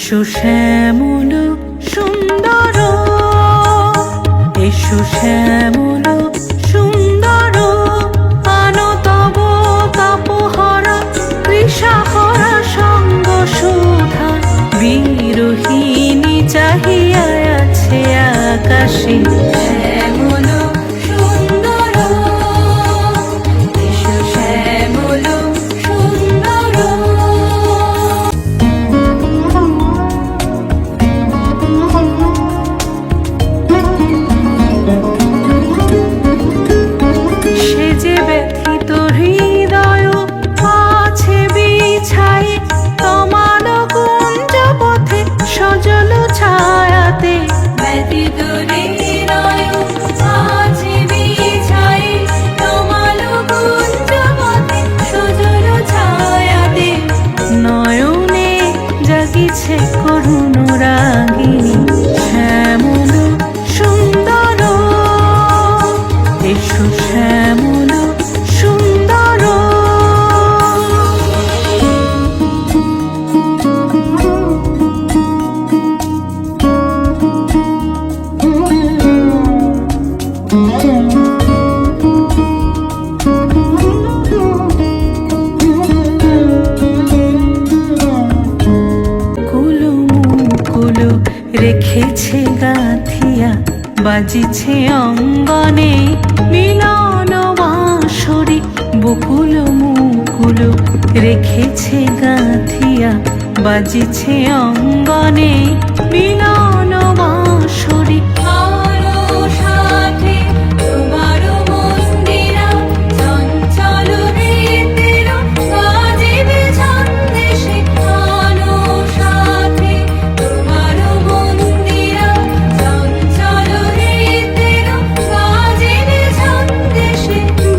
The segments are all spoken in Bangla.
এসো শ্যামল সুন্দর, এসো শ্যামল সুন্দর, আনো তব তাপহরা তৃষাহরা সঙ্গ সুধা। বিরোহিণী চাহিয়া আছে আকাশে, শ্যামল সুন্দর, এসো শ্যামল সুন্দর। সে যে ব্যথিত হৃদয় আছে বিছাই, তমাল কুঞ্জ পথে সজল ছায়াতে। ব্যথিত হৃদয় আছে বিছাই, তমাল কুঞ্জ পথে সজল ছায়াতে। নয়নে জাগিছে করুণ রাগিনী, শ্যামল সুন্দর, এসো শ্যামল সুন্দর। কুলো মুকুলো রেখেছে গাঁথিয়া, বাজিছে অঙ্গনে মিলন বাঁশরি। বকুল মুকুল রেখেছে গাঁথিয়া, বাজিছে অঙ্গনে মিলন বাঁশরি।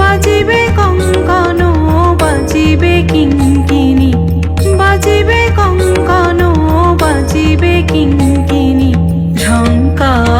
বাজিবে কঙ্কণ, বাজিবে কিঙ্কিণী, বাজিবে কঙ্কণ, বাজিবে কিঙ্কিণী। ঝঙ্কার